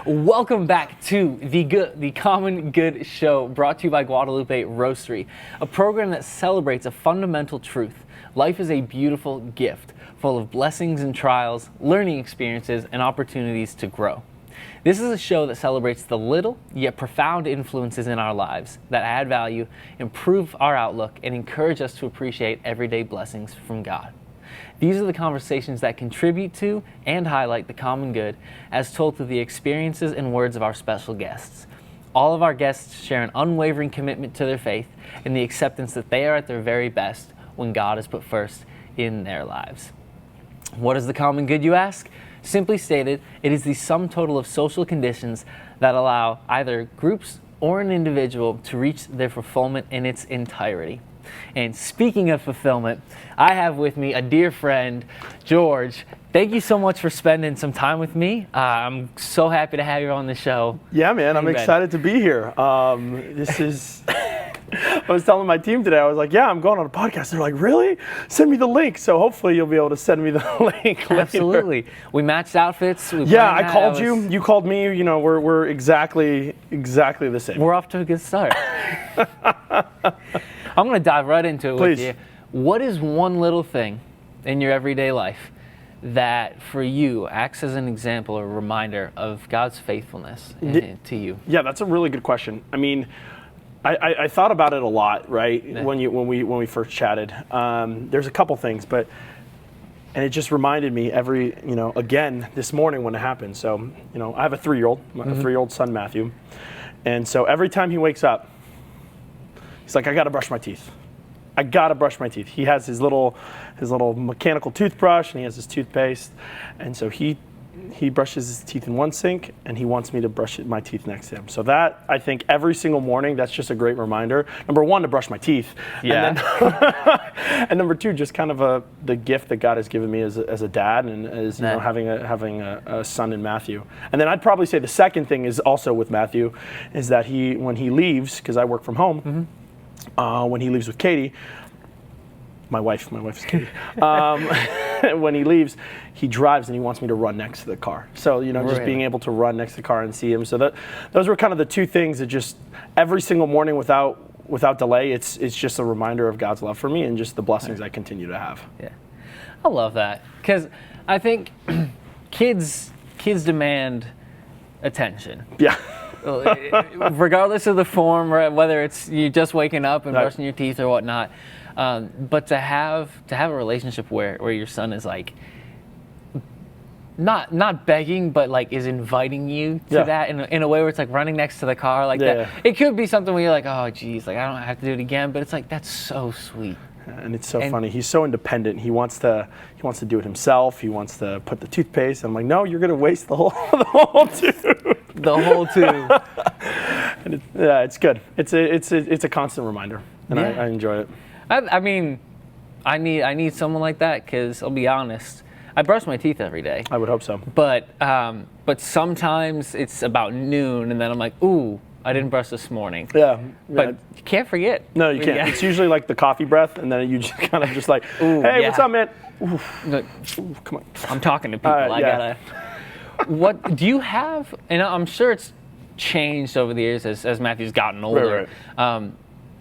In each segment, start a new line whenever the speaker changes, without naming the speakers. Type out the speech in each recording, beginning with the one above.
Welcome back to the Common Good Show, brought to you by Guadalupe Roastery, a program that celebrates a fundamental truth. Life is a beautiful gift, full of blessings and trials, learning experiences, and opportunities to grow. This is a show that celebrates the little yet profound influences in our lives that add value, improve our outlook, and encourage us to appreciate everyday blessings from God. These are the conversations that contribute to and highlight the common good as told through the experiences and words of our special guests. All of our guests share an unwavering commitment to their faith and the acceptance that they are at their very best when God is put first in their lives. What is the common good, you ask? Simply stated, it is the sum total of social conditions that allow either groups or an individual to reach their fulfillment in its entirety. And speaking of fulfillment, I have with me a dear friend, George. Thank you so much for spending some time with me. I'm so happy to have you on the show.
Yeah, man, I'm excited to be here. This is... I was telling my team today, I was like, yeah, I'm going on a podcast. They're like, really? Send me the link. So hopefully you'll be able to send me the link later.
Absolutely. We matched outfits.
I called you. You called me. You know, we're exactly the same.
We're off to a good start. I'm going to dive right into it with you. What is one little thing in your everyday life that for you acts as an example or reminder of God's faithfulness to you? Yeah,
that's a really good question. I mean, I thought about it a lot, right? Yeah. When we first chatted. There's a couple things, and it just reminded me again this morning when it happened. So, I have a 3-year-old, a 3-year-old son, Matthew. And so every time he wakes up, he's like, I gotta brush my teeth. I gotta brush my teeth. He has his little mechanical toothbrush and he has his toothpaste. And so he brushes his teeth in one sink and he wants me to brush my teeth next to him. So that, I think every single morning, that's just a great reminder. Number one, to brush my teeth.
Yeah.
And, then, and number two, just kind of the gift that God has given me as a dad and as having a son in Matthew. And then I'd probably say the second thing is also with Matthew, is that when he leaves, because I work from home, when he leaves with Katie, my wife is Katie. When he leaves, he drives and he wants me to run next to the car. So, just being able to run next to the car and see him. So those were kind of the two things that just every single morning without delay, it's just a reminder of God's love for me and just the blessings I continue to have.
Yeah, I love that because I think kids demand attention.
Yeah.
Regardless of the form, right, whether it's you just waking up and brushing your teeth or whatnot. But to have a relationship where your son is like not begging, but like is inviting you to that in a way where it's like running next to the car like that. It could be something where you're like, oh geez, like I don't have to do it again, but it's like that's so sweet.
And it's so funny. He's so independent. He wants to do it himself. He wants to put the toothpaste. I'm like, no, you're gonna waste the whole tube.
The whole tube.
And it's good. It's a constant reminder, and I enjoy it.
I mean, I need someone like that because I'll be honest, I brush my teeth every day.
I would hope so.
But sometimes it's about noon, and then I'm like, ooh, I didn't brush this morning.
Yeah.
But you can't forget.
No, you can't. It's usually like the coffee breath, and then you just kind of just like, ooh, hey, what's up, man? Ooh, come on.
I'm talking to people. I gotta. What do you have? And I'm sure it's changed over the years as Matthew's gotten older.
Right.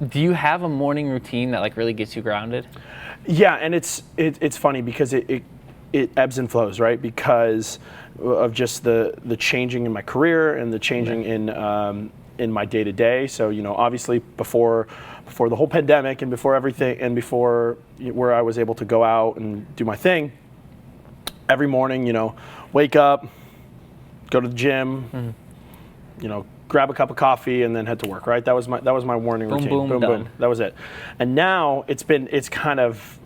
Do you have a morning routine that like really gets you grounded?
Yeah, and it's funny because it ebbs and flows, right? Because of just the changing in my career and the changing in my day to day. So obviously before the whole pandemic and before everything and before where I was able to go out and do my thing, every morning, wake up, go to the gym, grab a cup of coffee and then head to work, right? That was my morning routine.
Boom, boom.
That was it. And now it's kind of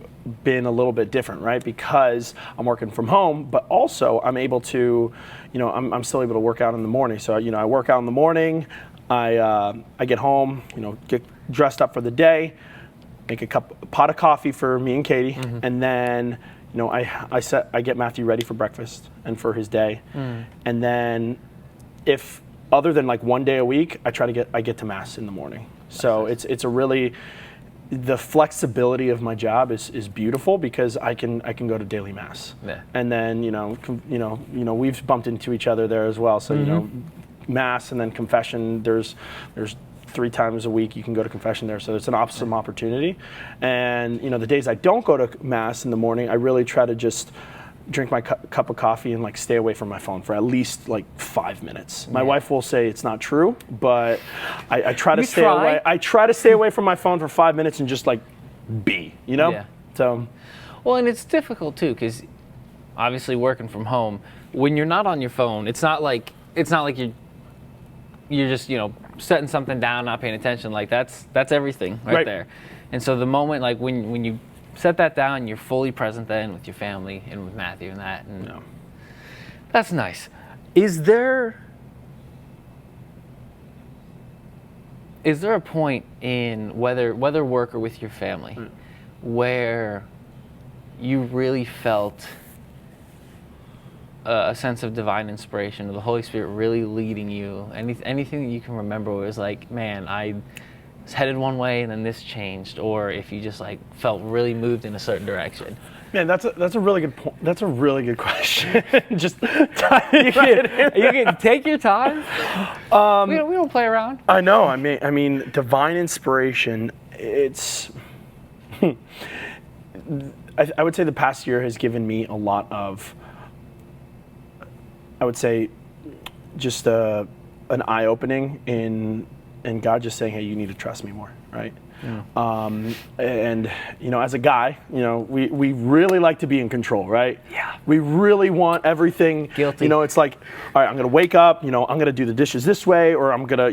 been a little bit different, right? Because I'm working from home, but also I'm able to, I'm still able to work out in the morning. So, I work out in the morning, I get home, get dressed up for the day, make a pot of coffee for me and Katie, and then, I get Matthew ready for breakfast and for his day. And then if other than like one day a week, I get to mass in the morning. So it's a really the flexibility of my job is beautiful because I can go to daily mass, and then we've bumped into each other there as well. So mass and then confession. There's 3 times a week you can go to confession there, so it's an awesome opportunity. And the days I don't go to mass in the morning, I really try to just drink my cup of coffee and like stay away from my phone for at least like 5 minutes. My wife will say it's not true, but I try to stay away. I try to stay away from my phone for 5 minutes and just like be, So,
well, and it's difficult too because obviously working from home, when you're not on your phone, it's not like you're just setting something down, not paying attention. Like that's everything right there. And so the moment like when you set that down, you're fully present then with your family and with Matthew and that. And that's nice. Is there a point in whether work or with your family where you really felt a sense of divine inspiration, or the Holy Spirit really leading you? Anything that you can remember where it was like, man, I was headed one way and then this changed, or if you just like felt really moved in a certain direction?
Man, that's a really good point. That's a really good question. Just
you can take your time. We don't play around.
I know. I mean, divine inspiration. It's. I would say the past year has given me a lot of. I would say, just an eye-opening in God just saying, hey, you need to trust me more, right? And as a guy, we really like to be in control, right?
Yeah.
We really want everything.
Guilty.
It's like, all right, I'm gonna wake up, I'm gonna do the dishes this way, or I'm gonna,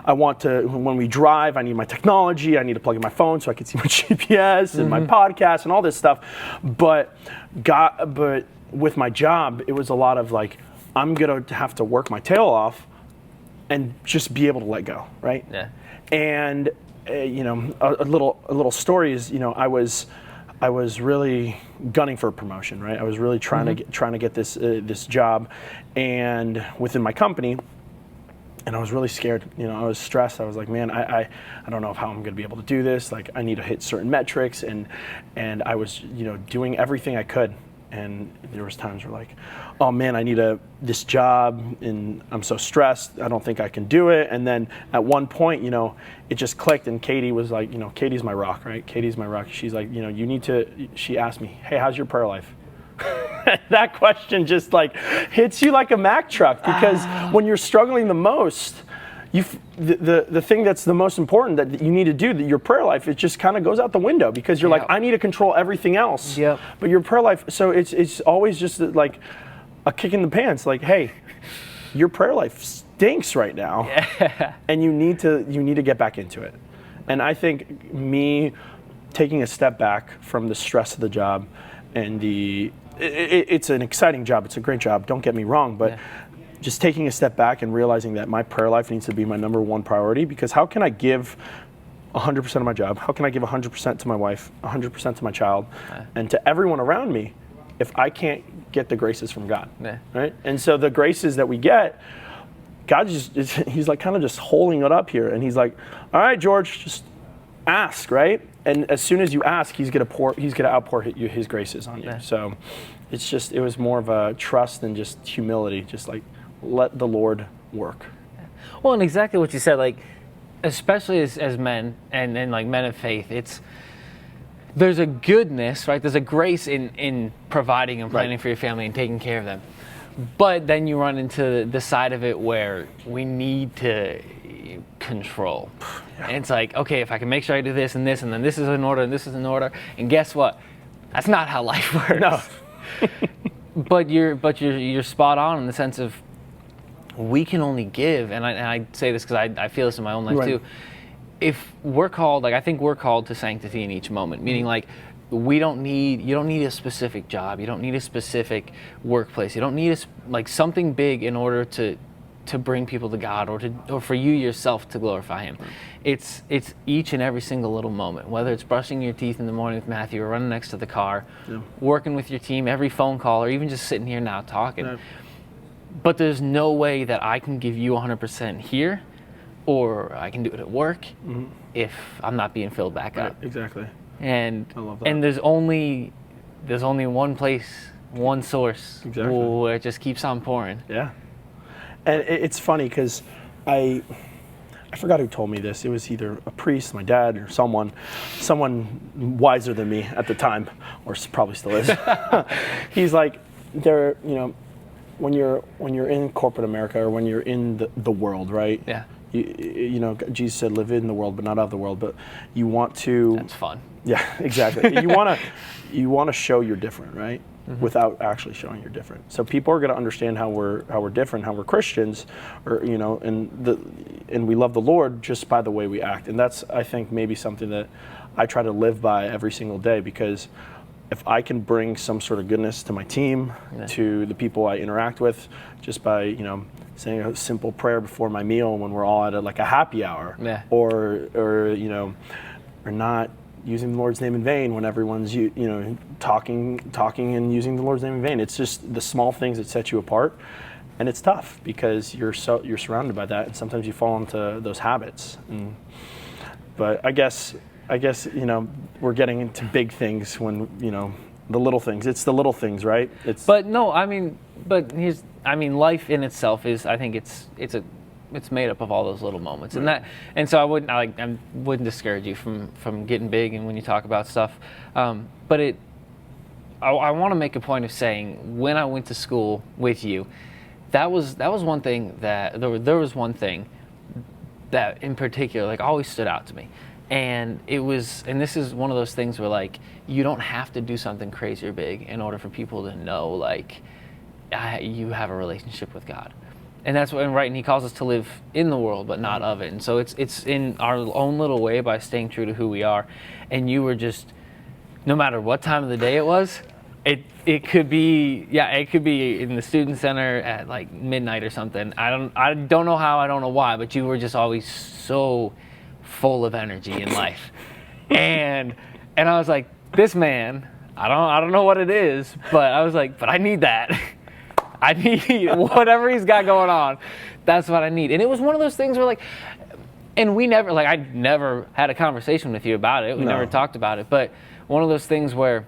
I want to, when we drive, I need my technology, I need to plug in my phone so I can see my GPS and my podcast and all this stuff. But with my job, it was a lot of like, I'm gonna have to work my tail off and just be able to let go, right?
Yeah.
And a little story is, I was really gunning for a promotion, right? I was really trying to get this job, and within my company, and I was really scared. I was stressed. I was like, man, I don't know how I'm going to be able to do this. Like, I need to hit certain metrics, and I was doing everything I could. And there was times where like, oh man, I need this job and I'm so stressed, I don't think I can do it. And then at one point, it just clicked, and Katie was like, Katie's my rock, right? Katie's my rock. She's like, she asked me, hey, how's your prayer life? That question just like hits you like a Mack truck, because when you're struggling the most, the thing that's the most important that you need to do, that your prayer life, it just kind of goes out the window, because you're like, I need to control everything else.
Yep.
But your prayer life, so it's always just like a kick in the pants. Like, hey, your prayer life stinks right now, and you need to get back into it. And I think me taking a step back from the stress of the job, and it's an exciting job, it's a great job, don't get me wrong, but just taking a step back and realizing that my prayer life needs to be my number one priority. Because how can I give 100% of my job? How can I give 100% to my wife, 100% to my child, and to everyone around me if I can't get the graces from God, right? And so the graces that we get, God he's like kind of just holding it up here, and he's like, all right, George, just ask, right? And as soon as you ask, he's gonna outpour his graces on you. So it was more of a trust than just humility, just like, let the Lord work.
Well, and exactly what you said, like, especially as men and like men of faith, there's a goodness, right? There's a grace in providing and planning for your family and taking care of them. But then you run into the side of it where we need to control. And it's like, okay, if I can make sure I do this and this, and then this is in order and this is in order, and guess what? That's not how life works.
No.
But you're spot on in the sense of, we can only give, and I say this because I feel this in my own life too. If we're called, like, I think we're called to sanctity in each moment, meaning like, you don't need a specific job, you don't need a specific workplace, you don't need something big in order to bring people to God, or for you yourself to glorify Him. It's each and every single little moment, whether it's brushing your teeth in the morning with Matthew, or running next to the car, working with your team, every phone call, or even just sitting here now talking. But there's no way that I can give you 100% here, or I can do it at work, if I'm not being filled back up.
Right, exactly.
And
I love that.
and there's only one place, one source where it just keeps on pouring.
Yeah. And it's funny because I forgot who told me this. It was either a priest, my dad, or someone wiser than me at the time, or probably still is. He's like, when you're in corporate America, or when you're in the world, right?
Yeah.
Jesus said, live in the world, but not of the world. But you want to.
That's fun.
Yeah, exactly. you want to show you're different, right? Mm-hmm. Without actually showing you're different. So people are going to understand how we're different, how we're Christians, or and we love the Lord just by the way we act. And that's, I think, maybe something that I try to live by every single day, because if I can bring some sort of goodness to my team, to the people I interact with, just by saying a simple prayer before my meal when we're all at a happy hour, or not using the Lord's name in vain when everyone's talking and using the Lord's name in vain. It's just the small things that set you apart, and it's tough because you're surrounded by that, and sometimes you fall into those habits. But I guess we're getting into big things when the little things. It's the little things, right? Life in itself is, I think it's made up of all those little moments, right. and so I wouldn't discourage you from getting big and when you talk about stuff, but I want to make a point of saying, when I went to school with you, that was one thing that there was one thing that in particular always stood out to me, and this is one of those things where you don't have to do something crazy or big in order for people to know you have a relationship with God. And that's what, right, and he calls us to live in the world, but not of it. And so it's in our own little way by staying true to who we are. And you were just, no matter what time of the day it was, it could be in the student center at midnight or something. I don't know how, I don't know why, but you were just always so full of energy in life. and I was like, this man, I don't know what it is, but I was like, but I need that. I need whatever he's got going on. That's what I need. And it was one of those things where and we never, I never had a conversation with you about it. We never talked about it. But one of those things where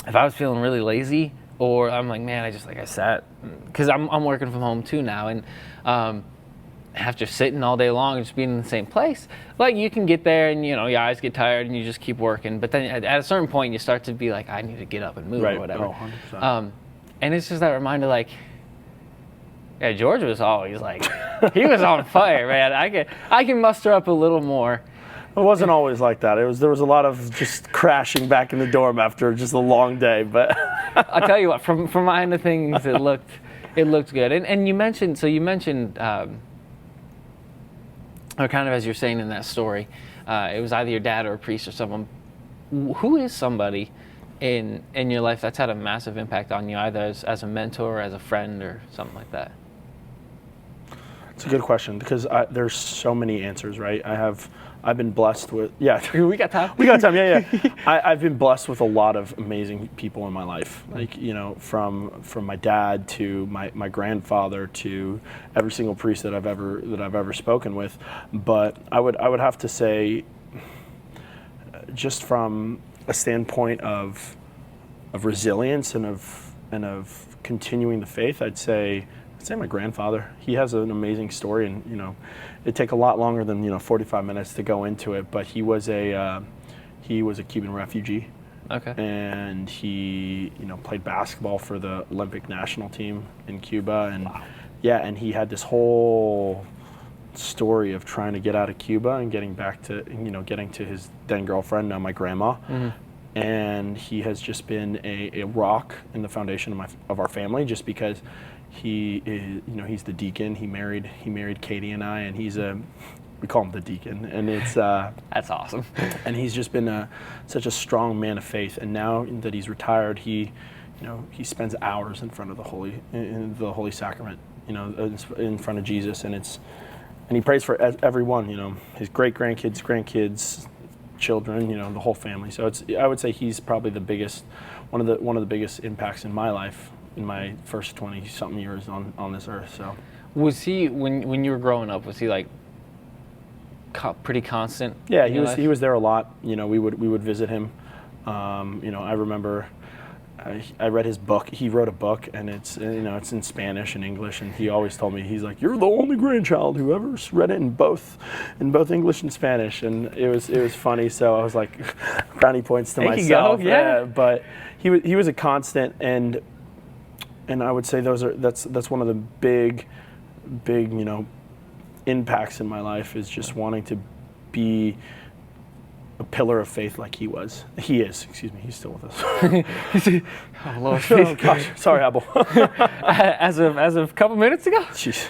if I was feeling really lazy, or I'm like, man, I sat, because I'm working from home too now. And after sitting all day long and just being in the same place, you can get there and, your eyes get tired and you just keep working. But then at a certain point, you start to be like, I need to get up and move, or whatever. Oh, 100%.
And it's just that reminder, George was always he was on fire, man. I can muster up a little more.
It wasn't always like that. There was a lot of just crashing back in the dorm after just a long day. But
I'll tell you what, from my end of things, it looked good. And you mentioned, or kind of as you're saying in that story, it was either your dad or a priest or someone. Who is somebody in your life that's had a massive impact on you, either as a mentor or as a friend or something like that?
It's a good question, because there's so many answers, right? I've been blessed with,
we got time.
Yeah. I've been blessed with a lot of amazing people in my life, from my dad to my grandfather to every single priest that I've ever spoken with. But I would have to say, just from a standpoint of resilience and of continuing the faith, I'd say my grandfather. He has an amazing story, and it'd take a lot longer than 45 minutes to go into it. But he was a Cuban refugee.
Okay.
And he played basketball for the Olympic national team in Cuba, and and he had this whole story of trying to get out of Cuba and getting back to getting to his then girlfriend, now my grandma. Mm-hmm. And he has just been a rock in the foundation of our family, just because he is, he's the deacon. He married Katie and I, and we call him the deacon, and it's
that's awesome.
And he's just been such a strong man of faith. And now that he's retired, he spends hours in front of the Holy Sacrament, in front of Jesus, and he prays for everyone, his great grandkids, children, the whole family. So I would say he's probably one of the biggest impacts in my life in my first 20-something years on this earth. So
was he, when you were growing up, was he pretty constant?
Yeah,
in your life?
he was there a lot. You know, we would visit him. You know, I remember I read his book. He wrote a book, and it's in Spanish and English. And he always told me, he's like, "You're the only grandchild who ever read it in both English and Spanish." And it was funny. So I was like, brownie points to myself.
Yeah.
But he was a constant, and I would say that's one of the big impacts in my life, is just wanting to be a pillar of faith like he was. He is, excuse me, he's still with us.
Oh, Lord.
Oh, gosh, sorry, Abel.
as of a couple minutes ago?
Jeez.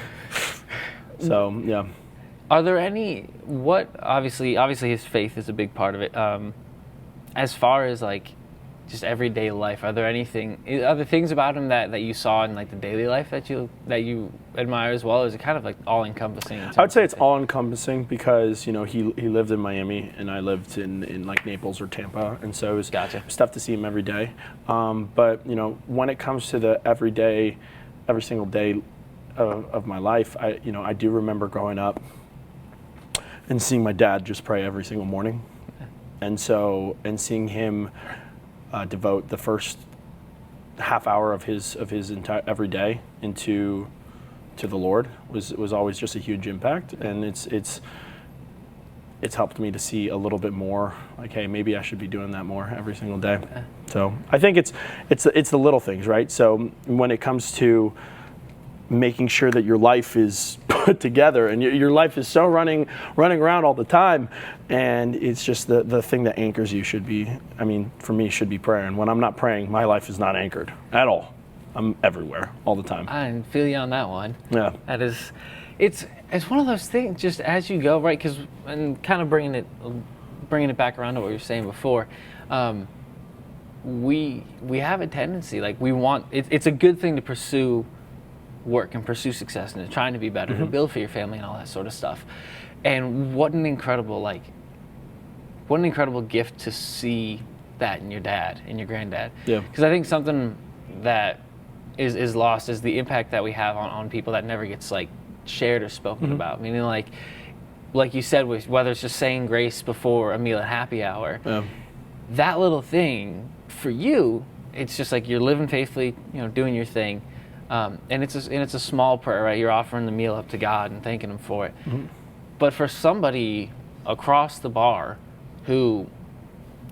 So, yeah.
Are there obviously his faith is a big part of it. As far as like just everyday life, are there things about him that you saw in like the daily life that you admire as well? Or is it kind of like all encompassing?
I would say it's all encompassing, because, you know, he lived in Miami and I lived in like Naples or Tampa, and so it was tough to see him every day. But, you know, when it comes to the every single day of my life, I do remember growing up and seeing my dad just pray every single morning, and seeing him devote the first half hour of his entire every day to the Lord was always just a huge impact. And it's helped me to see a little bit more like, hey, maybe I should be doing that more every single day. So I think it's the little things, right? So when it comes to making sure that your life is put together, and your life is so running around all the time, and it's just the thing that anchors you should be, I mean, for me, should be prayer. And when I'm not praying, my life is not anchored at all. I'm everywhere all the time.
I feel you on that one.
Yeah.
That is, it's one of those things, just as you go, right? Because, and kind of bringing it back around to what you were saying before, we have a tendency, like it's a good thing to pursue work and pursue success and trying to be better, to build for your family and all that sort of stuff. And what an incredible gift to see that in your dad and your granddad. Yeah. Because I think something that is lost is the impact that we have on people that never gets like shared or spoken about. Meaning like you said, whether it's just saying grace before a meal at happy hour, that little thing for you, it's just like you're living faithfully, you know, doing your thing. And it's a small prayer, right? You're offering the meal up to God and thanking Him for it. But for somebody across the bar who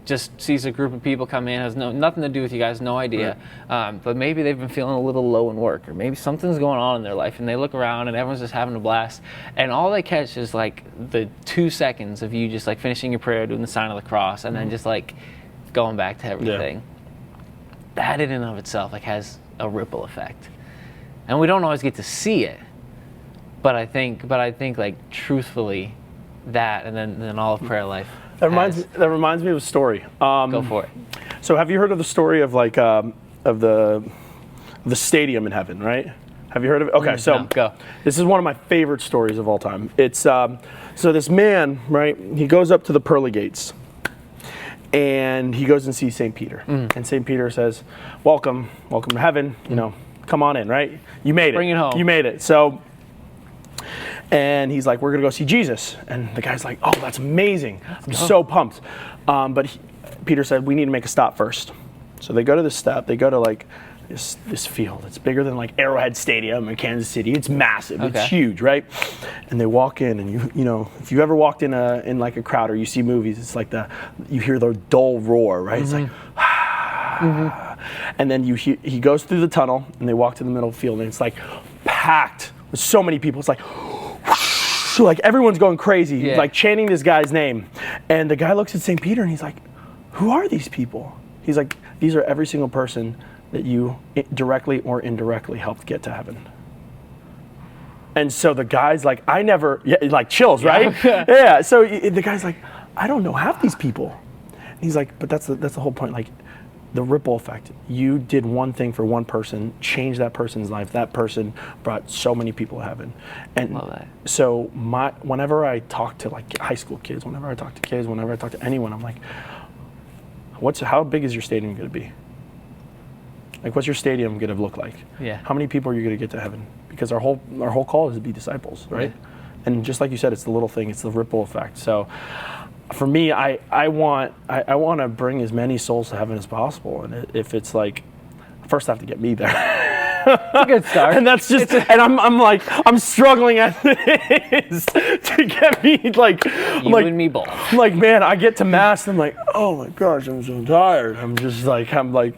just sees a group of people come in, has nothing to do with you guys, no idea, but maybe they've been feeling a little low in work, or maybe something's going on in their life, and they look around and everyone's just having a blast, and all they catch is like the 2 seconds of you just like finishing your prayer, doing the sign of the cross, and then just like going back to everything. That in and of itself like has a ripple effect. And we don't always get to see it, but I think like truthfully, that and then all of prayer life. That
reminds me of a story.
Go for it.
So have you heard of the story of like of the stadium in heaven, right? Have you heard of it? Okay, so
no, go.
This is one of my favorite stories of all time. It's so this man, right? He goes up to the pearly gates, and he goes and sees St. Peter, and St. Peter says, "Welcome to heaven. You know." Come on in, right? You made it.
Bring it home.
You made it. So, and he's like, we're going to go see Jesus. And the guy's like, oh, that's amazing. I'm so pumped. But Peter said, we need to make a stop first. So they go to this step. They go to like this field. It's bigger than like Arrowhead Stadium in Kansas City. It's massive. Okay. It's huge, right? And they walk in, and you know, if you ever walked in like a crowd or you see movies, it's like you hear the dull roar, right? It's like, and then he goes through the tunnel, and they walk to the middle of the field, and it's like packed with so many people. It's like everyone's going crazy, like chanting this guy's name. And the guy looks at St. Peter, and he's like, who are these people? He's like, these are every single person that you directly or indirectly helped get to heaven. And so the guy's like, like chills, right? Yeah. So the guy's like, I don't know half these people. And he's like, but that's the whole point. Like, the ripple effect. You did one thing for one person, changed that person's life. That person brought so many people to heaven. And love that. So whenever I talk to like high school kids, whenever I talk to anyone, I'm like, how big is your stadium going to be? Like, what's your stadium going to look like?
Yeah.
How many people are you going to get to heaven? Because our whole call is to be disciples, right? And just like you said, it's the little thing, it's the ripple effect. So for me, I want to bring as many souls to heaven as possible. And if it's like, first I have to get me there.
It's a good start.
And that's just, and I'm struggling as it is to get me like,
you and me both.
I'm like, man, I get to Mass and I'm like, oh my gosh, I'm so tired. I'm like,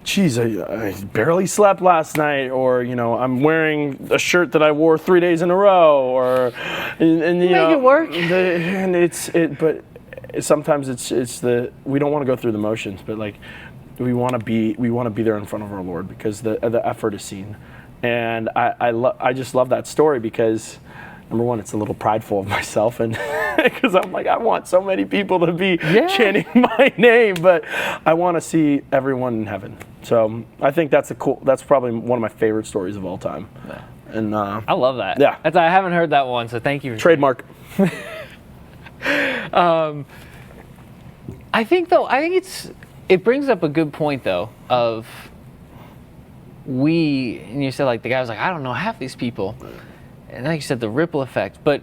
geez, I barely slept last night, or I'm wearing a shirt that I wore 3 days in a row, or and you know,
make it work.
But sometimes it's we don't want to go through the motions, but like we want to be there in front of our Lord, because the effort is seen. And I just love that story, because number one, it's a little prideful of myself, and because I'm like, I want so many people to be chanting my name, but I want to see everyone in heaven. So I think that's probably one of my favorite stories of all time.
Yeah.
And
I love that.
Yeah.
I haven't heard that one, so thank you.
Trademark.
I think it brings up a good point though of and you said like the guy was like, I don't know half these people. And like you said, the ripple effect, but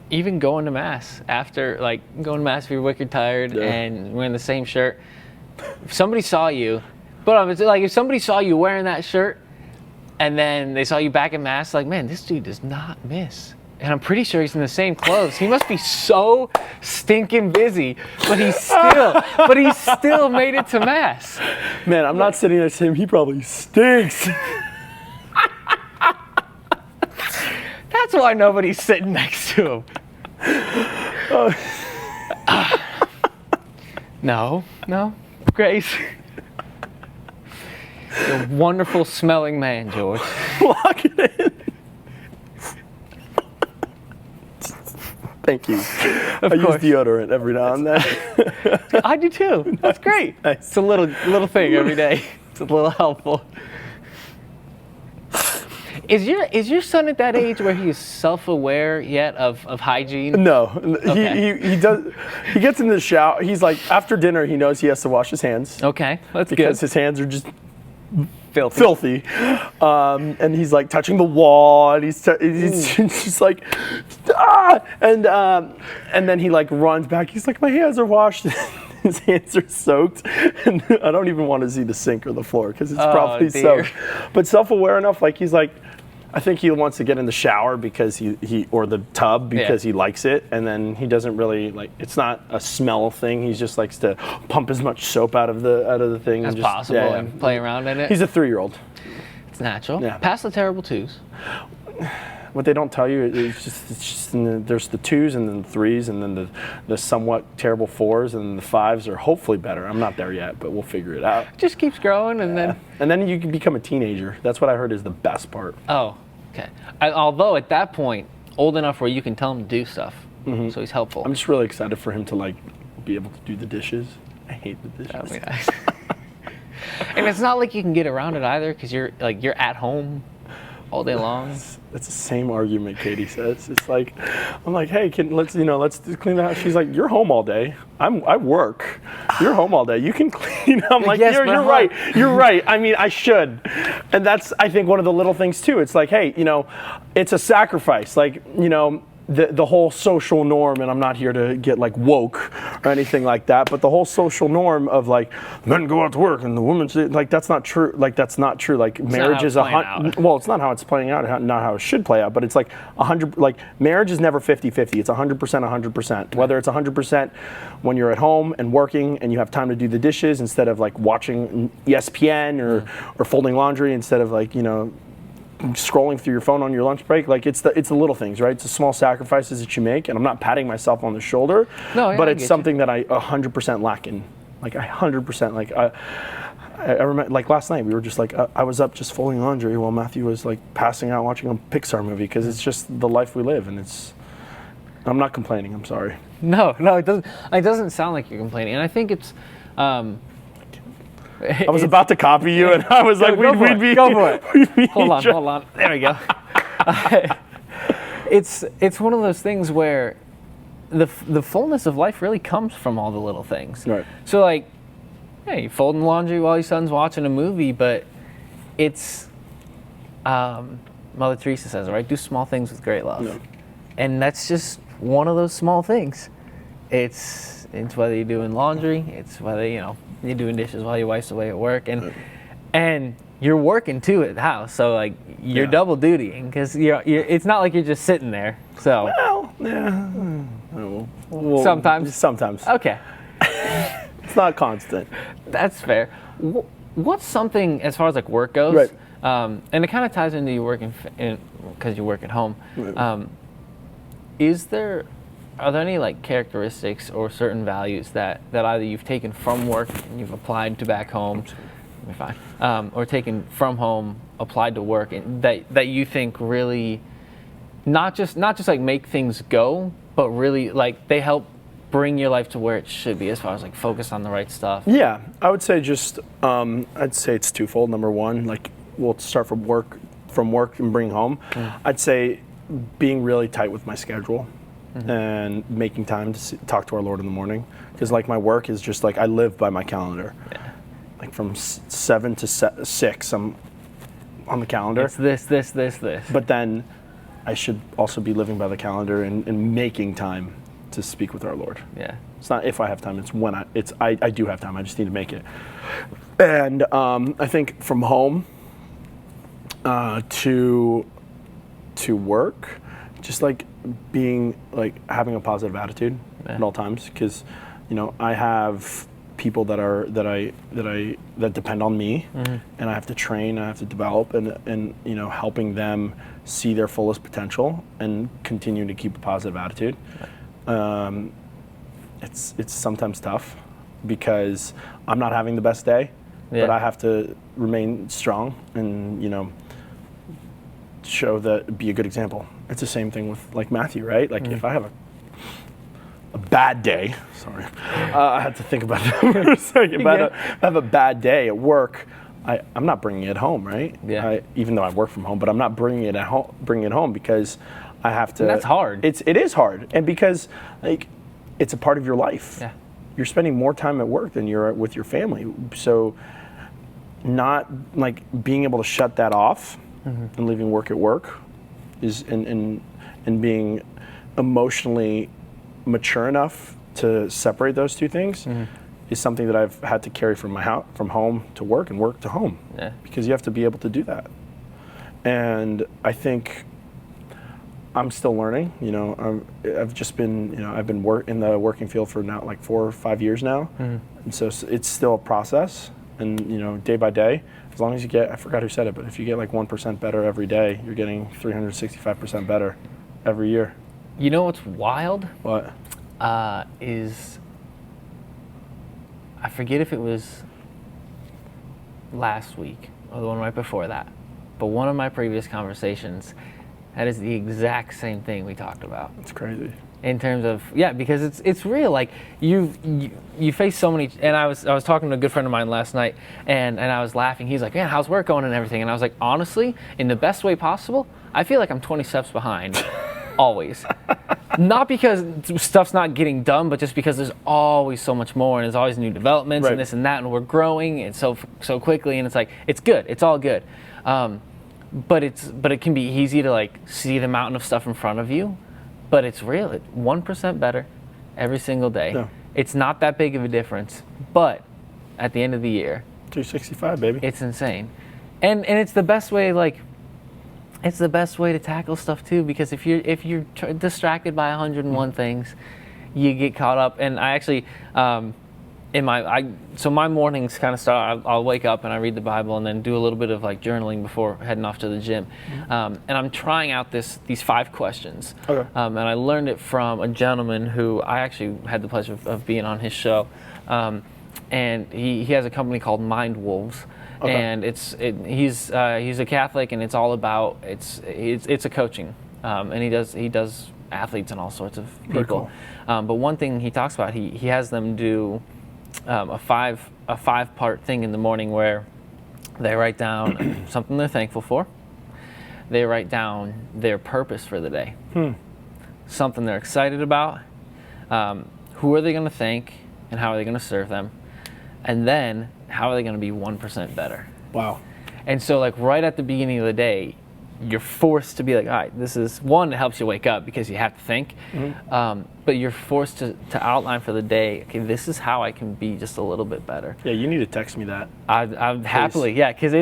even going to Mass after, like going to Mass if you're wicked tired and wearing the same shirt, if somebody saw you, but it's like if somebody saw you wearing that shirt and then they saw you back at Mass, like, man, this dude does not miss. And I'm pretty sure he's in the same clothes. He must be so stinking busy, but he still made it to Mass.
Man, I'm not sitting next to him. He probably stinks.
That's why nobody's sitting next to him. No, Grace. You're a wonderful smelling man, George.
Lock it in. Thank you. I use deodorant every now and then.
I do too. That's great.
Nice.
It's a little thing every day. It's a little helpful. Is your son at that age where he's self-aware yet of hygiene?
No.
Okay.
He does. He gets in the shower. He's like, after dinner, he knows he has to wash his hands.
Okay, that's good.
Because his hands are just
filthy.
And he's like touching the wall, and he's just like, and then he like runs back. He's like, my hands are washed. His hands are soaked, and I don't even want to see the sink or the floor because it's probably soaked. But self-aware enough, like he's like, I think he wants to get in the shower because he or the tub because he likes it, and then he doesn't really like. It's not a smell thing. He just likes to pump as much soap out of the thing
as possible and play around in it.
He's a 3-year-old.
It's natural.
Yeah.
Pass the terrible 2s.
What they don't tell you is just there's the 2s and then the 3s and then the somewhat terrible 4s, and the 5s are hopefully better. I'm not there yet, but we'll figure it out.
Just keeps growing, and
then you can become a teenager. That's what I heard is the best part.
Oh, okay. Although at that point, old enough where you can tell him to do stuff, so he's helpful.
I'm just really excited for him to like be able to do the dishes. I hate the dishes.
That'd be nice. And it's not like you can get around it either, because you're at home all day long.
That's the same argument Katie says. It's like, I'm like, hey, let's clean the house. She's like, you're home all day. I work. You're home all day. You can clean. I'm like,
yes,
you're right. You're right. I mean, I should. And that's, I think, one of the little things too. It's like, hey, it's a sacrifice. Like, the whole social norm, and I'm not here to get like woke or anything like that, but the whole social norm of like men go out to work and the women like that's not true. Like that's not true. Like
it's
marriage is well, it's not how it's playing out, not how it should play out, but it's like 100. Like marriage is never 50-50. It's 100%, 100%. Whether it's 100% when you're at home and working and you have time to do the dishes instead of like watching ESPN or folding laundry instead of like scrolling through your phone on your lunch break. Like it's the little things, right? It's the small sacrifices that you make, and I'm not patting myself on the shoulder, but it's something that I 100% lack in. Like 100%. Like I remember, like last night we were just like I was up just folding laundry while Matthew was like passing out watching a Pixar movie, because it's just the life we live, and I'm not complaining. I'm sorry.
No, it doesn't. It doesn't sound like you're complaining, and I think it's.
I was about to copy you, and I was like,
go for it. Hold on. There we go. It's one of those things where the fullness of life really comes from all the little things.
Right.
So like, you're folding laundry while your son's watching a movie, but it's Mother Teresa says, right? Do small things with great love.
No.
And that's just one of those small things. It's whether you're doing laundry, it's whether, you're doing dishes while your wife's away at work, and you're working too at the house. So like you're double dutying because you're it's not like you're just sitting there. So
well, yeah. Well,
sometimes. Okay.
It's not constant.
That's fair. What's something as far as like work goes?
Right.
And it kind of ties into you working because you work at home.
Right.
Are there any like characteristics or certain values that either you've taken from work and you've applied to back home, or taken from home, applied to work, and that you think really not just like make things go, but really like they help bring your life to where it should be as far as like focus on the right stuff?
Yeah, I would say I'd say it's twofold. Number one, like we'll start from work and bring home. I'd say being really tight with my schedule. And making time to talk to our Lord in the morning, because like my work is just like I live by my calendar. Like from 7 to 6, I'm on the calendar.
It's this.
But then I should also be living by the calendar and making time to speak with our Lord.
Yeah.
It's not if I have time; it's when I do have time. I just need to make it. And I think from home to work, just like being like having a positive attitude at all times, because I have people that depend on me, and I have to train, I have to develop, and helping them see their fullest potential and continue to keep a positive attitude. It's sometimes tough because I'm not having the best day, but I have to remain strong and be a good example. It's the same thing with like Matthew, right? Like if I have a bad day, sorry, I had to think about that for a second. If I have a bad day at work, I'm not bringing it home, right?
Yeah.
Even though I work from home, but I'm not bringing it home because I have to.
And that's hard.
It is hard, and because like it's a part of your life. Yeah. You're spending more time at work than you're with your family, so not like being able to shut that off and leaving work at work is and being emotionally mature enough to separate those two things is something that I've had to carry from from home to work and work to home. Yeah. Because you have to be able to do that. And I think I'm still learning. I've just been I've been in the working field for now like 4 or 5 years now, and so it's still a process. And day by day, as long as you get, I forgot who said it, but if you get like 1% better every day, you're getting 365% better every year.
You know what's wild?
What?
Is I forget if it was last week or the one right before that, but one of my previous conversations, that is the exact same thing we talked about.
It's crazy.
In terms of because it's real. Like you face so many. And I was talking to a good friend of mine last night, and I was laughing. He's like, "Man, how's work going and everything?" And I was like, honestly, in the best way possible, I feel like I'm 20 steps behind, always. Not because stuff's not getting done, but just because there's always so much more, and there's always new developments and this and that, and we're growing and so quickly, and it's like it's good. It's all good. But it can be easy to like see the mountain of stuff in front of you. But it's real. It's 1% better every single day. Yeah. It's not that big of a difference, but at the end of the year,
365, baby.
It's insane, and it's the best way. Like, it's the best way to tackle stuff too. Because if you're distracted by 101 things, you get caught up. And I actually, so my mornings kind of start. I'll wake up and I read the Bible and then do a little bit of like journaling before heading off to the gym. And I'm trying out these 5 questions. Okay. And I learned it from a gentleman who I actually had the pleasure of being on his show. And he has a company called Mind Wolves. Okay. And he's a Catholic, and it's all about it's a coaching. And he does athletes and all sorts of people. Cool. But one thing he talks about, he has them do a 5-part thing in the morning where they write down something they're thankful for. They write down their purpose for the day, something they're excited about, who are they going to thank, and how are they going to serve them, and then how are they going to be 1% better.
Wow.
And so like right at the beginning of the day, you're forced to be like, all right, this is one, it helps you wake up because you have to think, but you're forced to outline for the day, okay, this is how I can be just a little bit better.
Yeah, you need to text me that.
I'd happily, yeah, because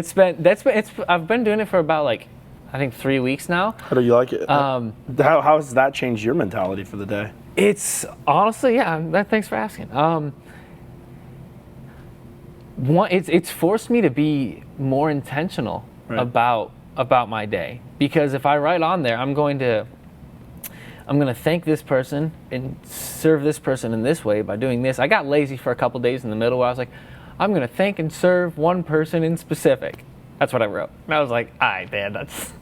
I've been doing it for about like, I think 3 weeks now.
How do you like it? How has that changed your mentality for the day?
It's honestly, yeah, thanks for asking. It's forced me to be more intentional about my day, because if I write on there, I'm going to thank this person and serve this person in this way by doing this. I got lazy for a couple days in the middle where I was like, I'm going to thank and serve one person in specific. That's what I wrote. And I was like, all right, man, that's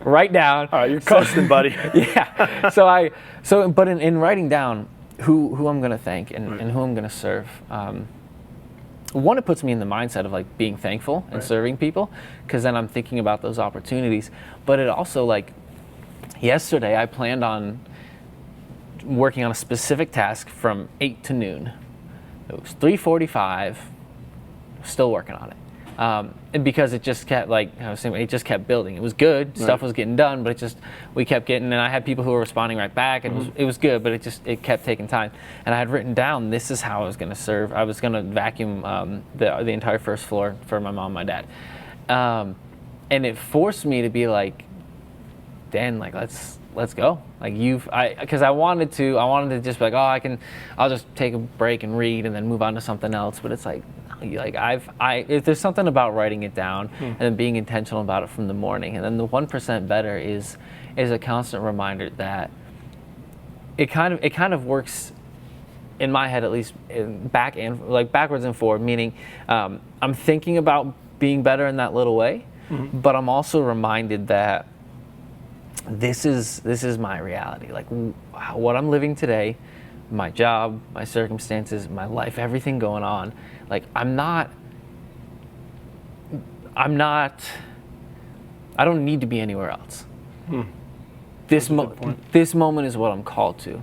write down.
All right, you're coasting, buddy.
Yeah. But in writing down who I'm going to thank and who I'm going to serve, one, it puts me in the mindset of like being thankful and serving people, because then I'm thinking about those opportunities. But it also, like, yesterday I planned on working on a specific task from 8 to noon. It was 3:45, still working on it. And because it just kept, like I was saying, it just kept building. It was good, stuff was getting done, but we kept getting, and I had people who were responding right back, and it was good, but it kept taking time. And I had written down, this is how I was going to serve. I was going to vacuum the entire first floor for my mom and my dad. And it forced me to be like, Dan, like, let's go. Like, because I wanted to just be like, I'll just take a break and read and then move on to something else. But it's like if there's something about writing it down and then being intentional about it from the morning, and then the 1% better is a constant reminder that it kind of works in my head, at least backwards and forward, meaning I'm thinking about being better in that little way, but I'm also reminded that this is my reality. Like, what I'm living today, my job, my circumstances, my life, everything going on. Like, I don't need to be anywhere else. This moment is what I'm called to.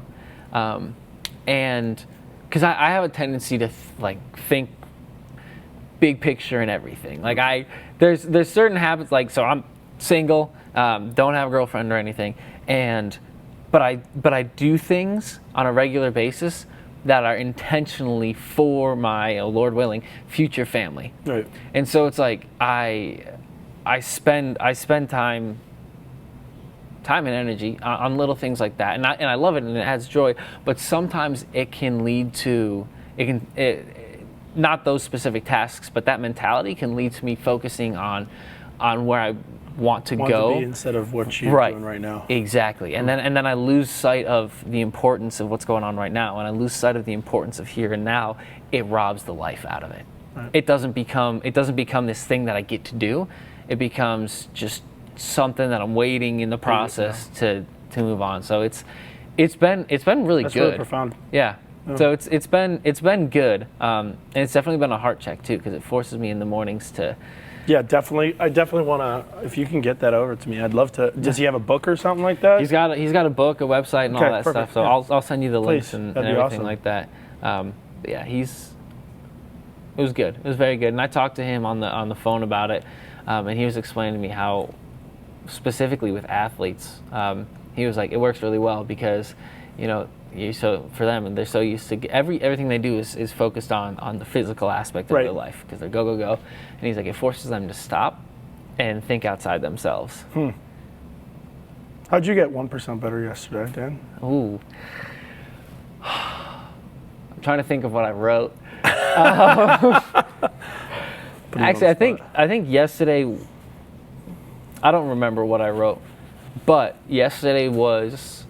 And because I have a tendency to think big picture and everything. Like, there's certain habits, like, so I'm single, don't have a girlfriend or anything, but I do things on a regular basis that are intentionally for my, Lord willing, future family.
Right.
And so it's like I spend time and energy on little things like that, and I love it, and it adds joy. But sometimes it can lead to not those specific tasks, but that mentality can lead to me focusing on where I want to go
to be instead of what you're doing right now.
Exactly. And then I lose sight of the importance of what's going on right now, and I lose sight of the importance of here and now. It robs the life out of it. Right. It doesn't become this thing that I get to do. It becomes just something that I'm waiting in the process to move on. So it's been really
That's
good.
really profound.
Yeah. So it's been good. And it's definitely been a heart check too, because it forces me in the mornings to.
Yeah, definitely. I definitely want to. If you can get that over to me, I'd love to. Does he have a book or something like that?
He's got a book, a website, and all that
perfect.
stuff. So I'll send you the links and everything
awesome.
like that. But yeah, it was good. It was very good. And I talked to him on the phone about it, and he was explaining to me how, specifically with athletes, he was like, it works really well because, so for them, and they're so used to everything they do is focused on the physical aspect of their life, because they're go. And he's like, it forces them to stop and think outside themselves.
How'd you get 1% better yesterday, Dan?
Ooh. I'm trying to think of what I wrote. Actually, I think yesterday, I don't remember what I wrote, but yesterday was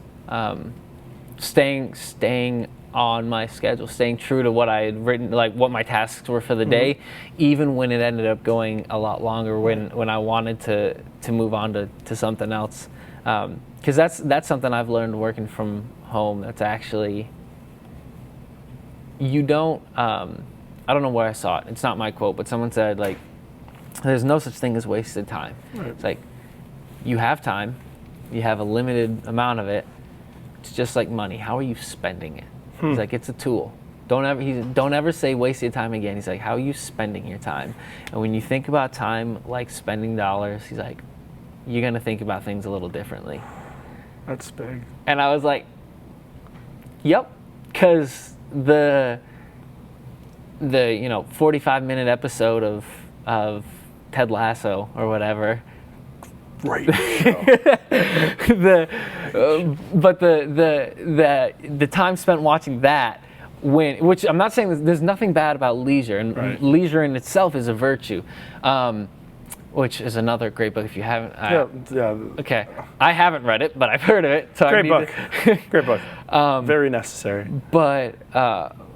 staying on my schedule, staying true to what I had written, like what my tasks were for the day, even when it ended up going a lot longer, when I wanted to move on to something else. Because that's something I've learned working from home. That's actually, you don't, I don't know where I saw it. It's not my quote, but someone said, like, there's no such thing as wasted time. Right. It's like, you have time, you have a limited amount of it. It's just like money. How are you spending it? He's like, it's a tool. Don't ever say wasted time again. He's like, how are you spending your time? And when you think about time like spending dollars, he's like, you're going to think about things a little differently.
That's big.
And I was like, yep, because the 45-minute episode of Ted Lasso or whatever.
Right.
But the time spent watching that, which I'm not saying there's nothing bad about leisure, and leisure in itself is a virtue, which is another great book if you haven't. Okay, I haven't read it, but I've heard of it. So
great book. Great book. Very necessary.
But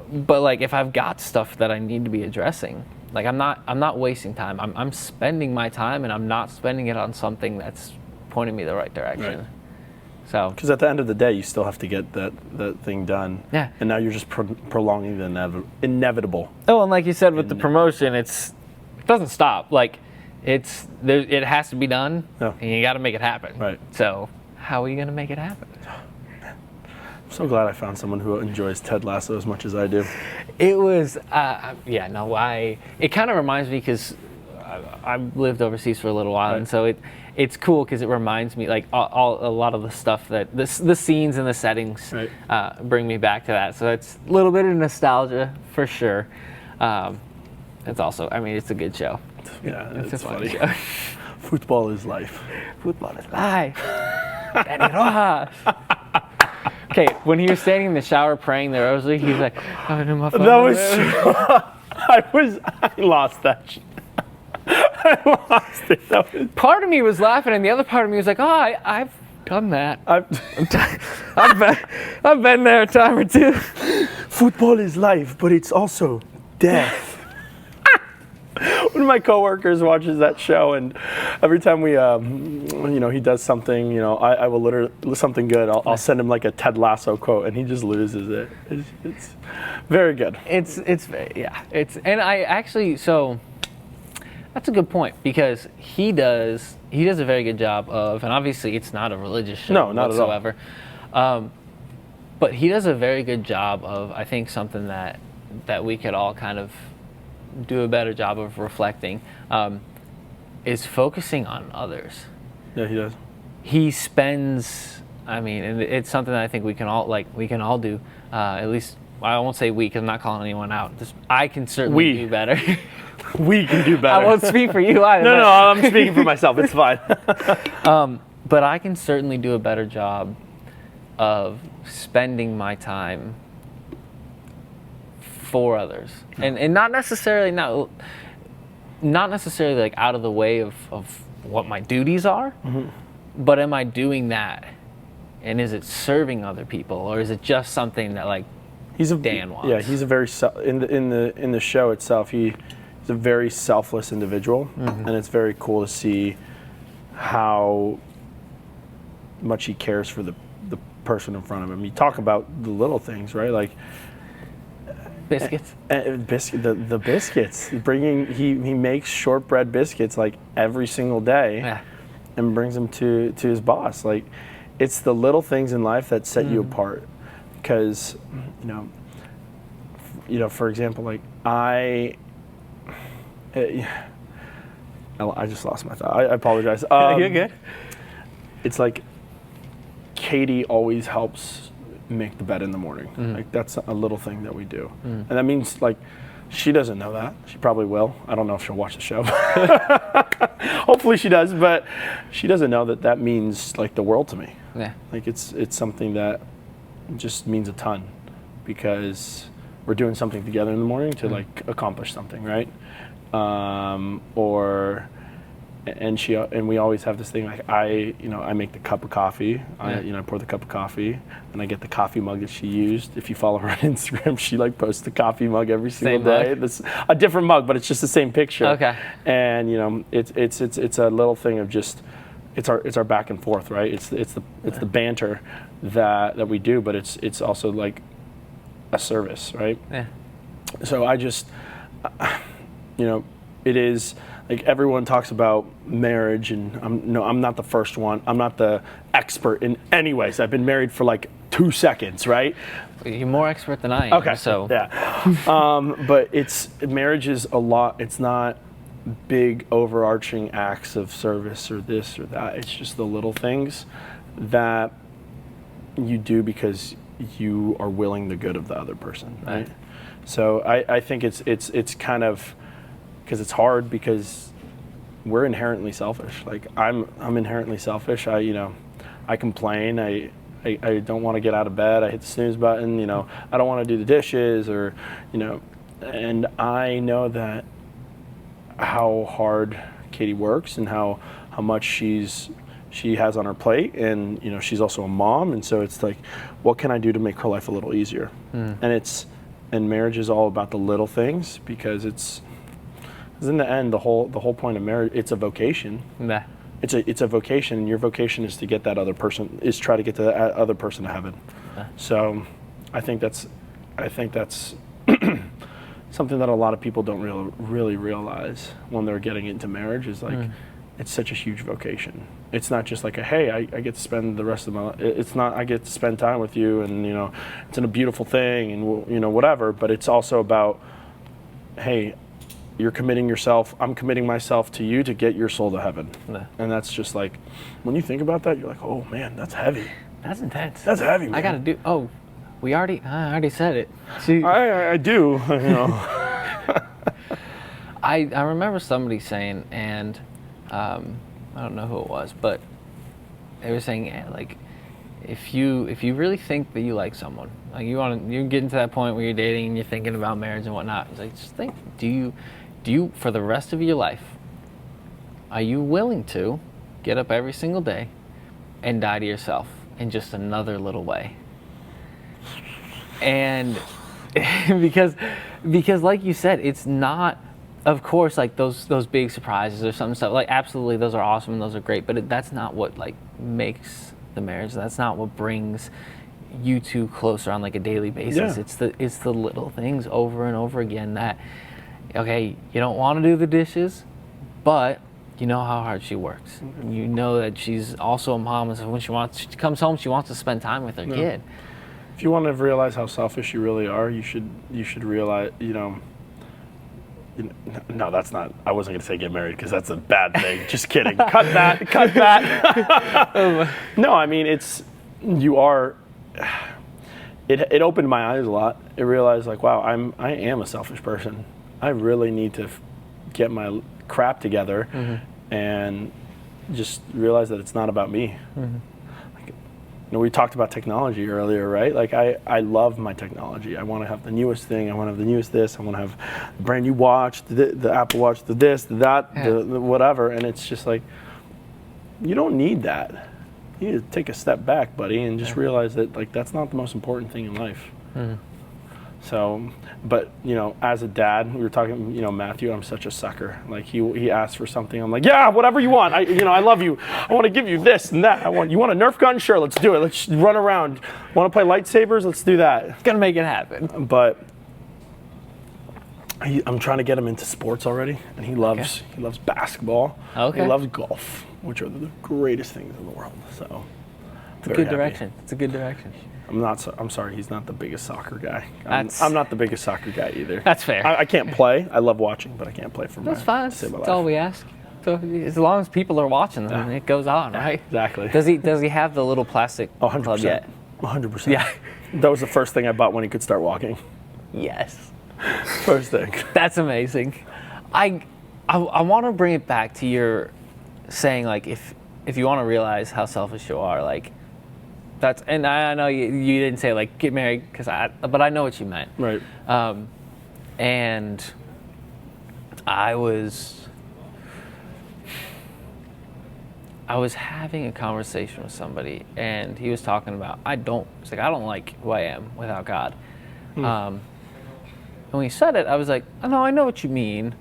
like if I've got stuff that I need to be addressing, like I'm not wasting time. I'm spending my time, and I'm not spending it on something that's pointing me the right direction.
Right.
So,
because at the end of the day, you still have to get that thing done.
Yeah.
And now you're just prolonging the inevitable.
Oh, and like you said with the promotion, it doesn't stop. Like it has to be done, and you got to make it happen.
Right.
So how are you going to make it happen?
I'm so glad I found someone who enjoys Ted Lasso as much as I do.
It was, it kind of reminds me because I've lived overseas for a little while, and so it's cool because it reminds me, like a lot of the stuff that the scenes and the settings bring me back to that. So it's a little bit of nostalgia for sure. It's also, it's a good show.
Yeah,
it's a
funny.
Show.
Football is life.
Football is life. Danny Rojas. Okay, when he was standing in the shower praying the rosary, he was like, "Oh, no, my phone."
That was true. I lost that. I lost it.
Part of me was laughing, and the other part of me was like, "Oh, I've done that. I've been there a time or two."
Football is life, but it's also death. One of my coworkers watches that show, and every time we, he does something, I will literally something good. I'll send him like a Ted Lasso quote, and he just loses it. It's very good.
And I actually that's a good point because he does a very good job of, and obviously it's not a religious show whatsoever. But he does a very good job of, I think, something that we could all kind of do a better job of reflecting, is focusing on others.
Yeah, he does.
He spends, and it's something that I think we can all do. At least I won't say we, because I'm not calling anyone out. I can certainly do better.
We can do better.
I won't speak for you either.
No, I'm speaking for myself. It's fine.
But I can certainly do a better job of spending my time for others, and not necessarily like out of the way of what my duties are, but am I doing that, and is it serving other people, or is it just something that like Dan wants?
Yeah, he's a very in the show itself. He's a very selfless individual, and it's very cool to see how much he cares for the person in front of him. You talk about the little things, right? Like
biscuits.
The biscuits. He makes shortbread biscuits like every single day, and brings them to his boss. Like, it's the little things in life that set you apart. Because, for example, like I just lost my thought. I apologize.
You're good.
It's like Katie always helps make the bed in the morning. Like, that's a little thing that we do. And that means, like, she doesn't know that. She probably will. I don't know if she'll watch the show. Hopefully she does, but she doesn't know that means like the world to me.
Yeah.
Like, it's something that just means a ton, because we're doing something together in the morning to like accomplish something, right? And we always have this thing, like I make the cup of coffee. I pour the cup of coffee, and I get the coffee mug that she used. If you follow her on Instagram, she like posts the coffee mug every single day. It's a different mug, but it's just the same picture.
Okay.
And it's a little thing of just it's our back and forth, right? It's the banter that we do, but it's also like a service, right?
Yeah.
So I just it is. Like, everyone talks about marriage, and I'm not the first one. I'm not the expert in any ways. I've been married for like 2 seconds, right?
You're more expert than I am.
Okay.
So
yeah. But marriage is a lot. It's not big overarching acts of service or this or that. It's just the little things that you do because you are willing the good of the other person, right? So I think it's kind of, because it's hard because we're inherently selfish. Like I'm inherently selfish. I complain. I don't want to get out of bed. I hit the snooze button. I don't want to do the dishes, or and I know that how hard Katie works and how much she has on her plate, and she's also a mom, and so it's like, what can I do to make her life a little easier? And marriage is all about the little things, because it's in the end the whole point of marriage. It's a vocation.
Nah.
It's a vocation, and your vocation is to get that other person, is try to get to that other person to heaven. So I think that's something that a lot of people don't really realize when they're getting into marriage, is like, it's such a huge vocation. It's not just like hey, I get to spend the rest of my life. It's not, I get to spend time with you, and it's a beautiful thing, and whatever. But it's also about, hey, you're committing yourself. I'm committing myself to you to get your soul to heaven. And that's just like, when you think about that, you're like, oh man, that's heavy.
That's intense.
That's heavy, man.
I gotta do. Oh, I already said it.
I do.
I remember somebody saying, and I don't know who it was, but they were saying, like, if you really think that you like someone, like you get into that point where you're dating and you're thinking about marriage and whatnot, it's like, just think, do you for the rest of your life, are you willing to get up every single day and die to yourself in just another little way? And because like you said, it's not, of course, like those big surprises or some stuff, like, absolutely, those are awesome and those are great, but that's not what like makes the marriage. That's not what brings you two closer on like a daily basis. It's the little things over and over again that, okay, you don't want to do the dishes, but you know how hard she works. You know that she's also a mom, and so when she comes home, she wants to spend time with her kid.
If you want to realize how selfish you really are, you should realize, no, that's not, I wasn't going to say get married, because that's a bad thing. Just kidding. Cut that. No, I mean, it opened my eyes a lot. It realized, like, wow, I am a selfish person. I really need to get my crap together and just realize that it's not about me. We talked about technology earlier, right? Like, I love my technology. I want to have the newest thing. I want to have the newest this. I want to have the brand new watch, the Apple Watch, the this, the that, the whatever. And it's just like, you don't need that. You need to take a step back, buddy, and just realize that, like, that's not the most important thing in life. So, but, as a dad, we were talking, Matthew, I'm such a sucker. Like, he asked for something. I'm like, yeah, whatever you want. I love you. I want to give you this and that. You want a Nerf gun? Sure, let's do it. Let's run around. Want to play lightsabers? Let's do that.
It's going to make it happen.
But I'm trying to get him into sports already, and he loves basketball.
Okay.
He loves golf, which are the greatest things in the world. So,
it's a good direction. It's a good direction.
I'm sorry, he's not the biggest soccer guy. I'm not the biggest soccer guy either.
That's fair.
I can't play. I love watching, but I can't play for
That's fine.
to save my
That's
life.
all we ask. So as long as people are watching them, it goes on, right?
Exactly.
Does he have the little plastic club yet?
100%.
Yeah.
That was the first thing I bought when he could start walking.
Yes.
First thing.
That's amazing. I want to bring it back to your saying, like, if you want to realize how selfish you are, like, that's, and I know you didn't say like get married, but I know what you meant.
Right.
And I was having a conversation with somebody, and he was talking about I don't like who I am without God. And when he said it, I was like, oh, no, I know what you mean,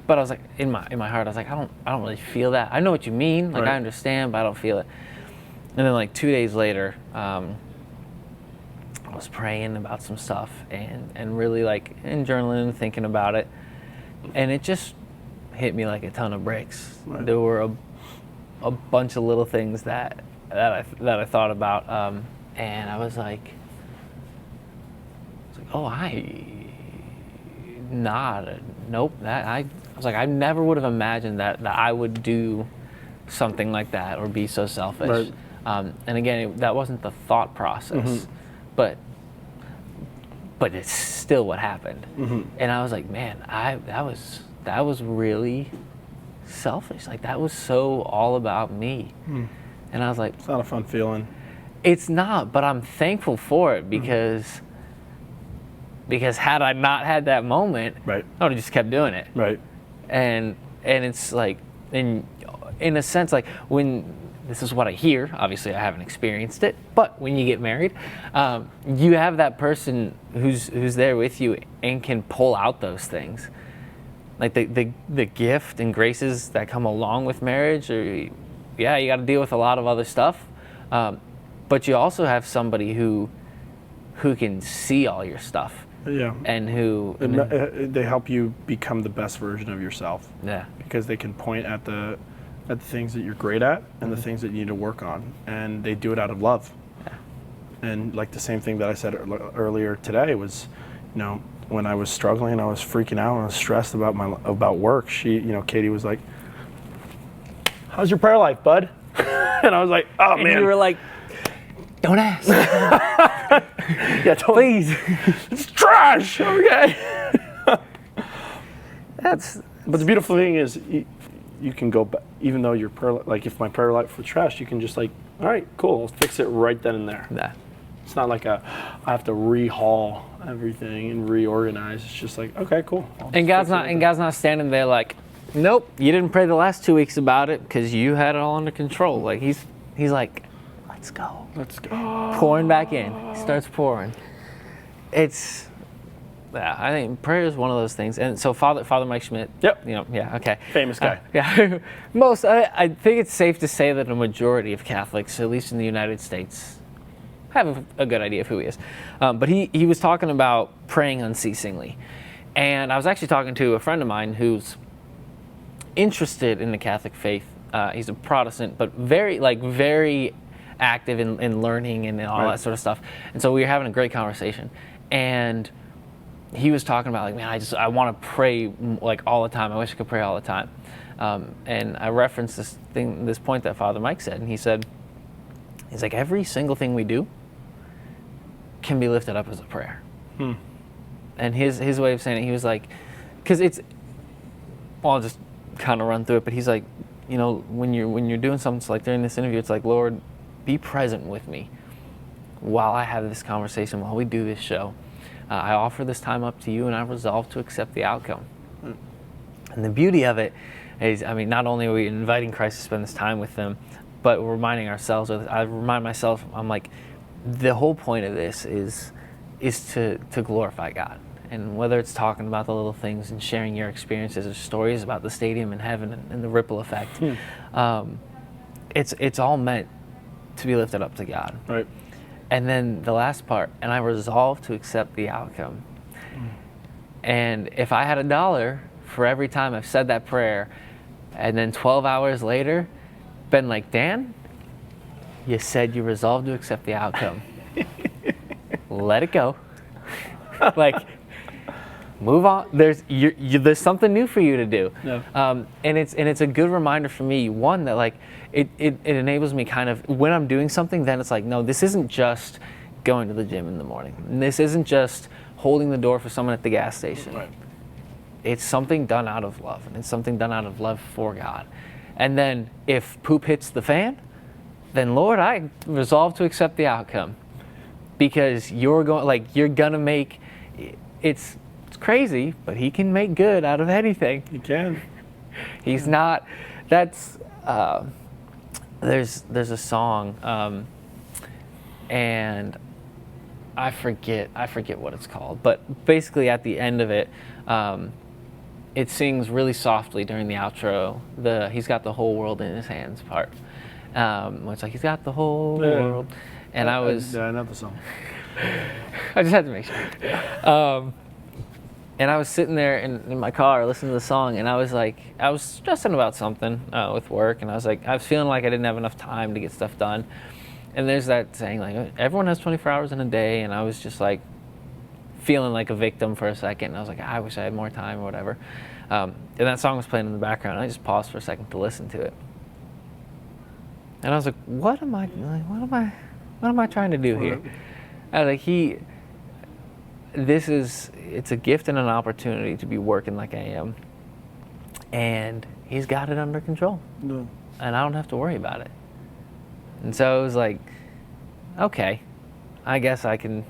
but I was like, in my heart, I was like, I don't really feel that. I know what you mean, like, I understand, but I don't feel it. And then, like, 2 days later, I was praying about some stuff and really, like, in journaling and thinking about it, and it just hit me like a ton of bricks.
Right.
There were a bunch of little things that I thought about, and I was like, oh, I'm not nope. I was like, I never would have imagined that I would do something like that or be so selfish.
Right.
And again, that wasn't the thought process, but it's still what happened. And I was like, man, that was really selfish. Like, that was so all about me. And I was like,
it's not a fun feeling.
It's not, but I'm thankful for it because had I not had that moment,
right,
I would have just kept doing it.
Right.
And it's like, in a sense, like, when this is what I hear, obviously I haven't experienced it, but when you get married, you have that person who's there with you and can pull out those things. Like the gift and graces that come along with marriage, or yeah, you got to deal with a lot of other stuff, but you also have somebody who can see all your stuff.
Yeah.
And
they help you become the best version of yourself.
Yeah.
Because they can point at the things that you're great at and the things that you need to work on, and they do it out of love.
Yeah.
And like the same thing that I said earlier today was, when I was struggling, I was freaking out, and I was stressed about work. Katie was like, "How's your prayer life, bud?" And I was like, "Oh, man."
And you were like, "Don't ask."
Yeah,
please.
It's trash. Okay.
But
the beautiful thing is, you can go back, even though your prayer, like if my prayer life was trash, you can just like, all right, cool, I'll fix it right then and there.
Yeah.
It's not like I have to rehaul everything and reorganize. It's just like, okay, cool.
And God's not standing there like, nope, you didn't pray the last 2 weeks about it because you had it all under control. Like he's like, let's go. Pouring back in. He starts pouring. I think prayer is one of those things. And so Father Mike Schmidt.
Yep.
Yeah, okay.
Famous guy.
Yeah. I think it's safe to say that a majority of Catholics, at least in the United States, have a good idea of who he is. But he was talking about praying unceasingly. And I was actually talking to a friend of mine who's interested in the Catholic faith. He's a Protestant, but very active in learning and all that sort of stuff. And so we were having a great conversation. And he was talking about, like, man, I want to pray like all the time. I wish I could pray all the time. And I referenced this point that Father Mike said, and he's like, every single thing we do can be lifted up as a prayer. And his way of saying it, he was like, because I'll just kind of run through it, but he's like, when you're doing something, like during this interview, it's like, Lord, be present with me while I have this conversation, while we do this show. I offer this time up to you, and I resolve to accept the outcome. And the beauty of it is, not only are we inviting Christ to spend this time with them, but we're reminding ourselves, or I remind myself, I'm like, the whole point of this is to glorify God. And whether it's talking about the little things and sharing your experiences or stories about the stadium in heaven and the ripple effect, it's all meant to be lifted up to God.
Right.
And then the last part, and I resolve to accept the outcome. And if I had $1 for every time I've said that prayer, and then 12 hours later, been like, Dan, you said you resolved to accept the outcome. Let it go. Like, move on. There's something new for you to do.
Yeah.
And it's a good reminder for me, one, that like it enables me kind of, when I'm doing something, then it's like, no, this isn't just going to the gym in the morning. And this isn't just holding the door for someone at the gas station.
Right.
It's something done out of love, and it's something done out of love for God. And then if poop hits the fan, then Lord, I resolve to accept the outcome, because you're gonna make it's crazy, but he can make good out of anything.
He can.
He's not. That's there's a song, and I forget what it's called, but basically at the end of it, it sings really softly during the outro. He's got the whole world in his hands part. It's like he's got the whole world, and I
know the song.
I just had to make sure. And I was sitting there in my car listening to the song, and I was stressing about something with work, and I was feeling like I didn't have enough time to get stuff done. And there's that saying, like, everyone has 24 hours in a day, and I was just like feeling like a victim for a second. And I was like, I wish I had more time or whatever. And that song was playing in the background. And I just paused for a second to listen to it. And I was like, what am I trying to do here? I was like, it's a gift and an opportunity to be working like I am. And he's got it under control.
No.
And I don't have to worry about it. And so it was like, okay, I guess I can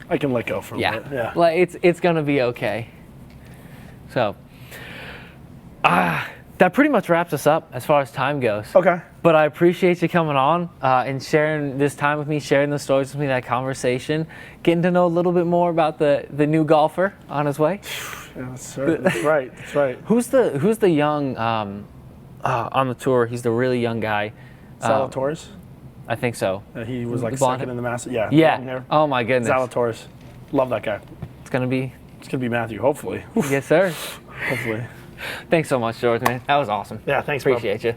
let go for a bit. Yeah.
Like it's gonna be okay. So that pretty much wraps us up as far as time goes.
Okay.
But I appreciate you coming on and sharing this time with me, sharing the stories with me, that conversation, getting to know a little bit more about the new golfer on his way.
Yeah, that's right. That's right.
Who's the young on the tour? He's the really young guy.
Zalatoris?
I think so.
He was like
Blonde
second in the Masters. Yeah.
Yeah. Oh my goodness.
Zalatoris. Love that guy.
It's gonna be
Matthew, hopefully.
Yes, sir.
Hopefully.
Thanks so much, George, man. That was awesome.
Yeah, thanks, bro.
Appreciate you.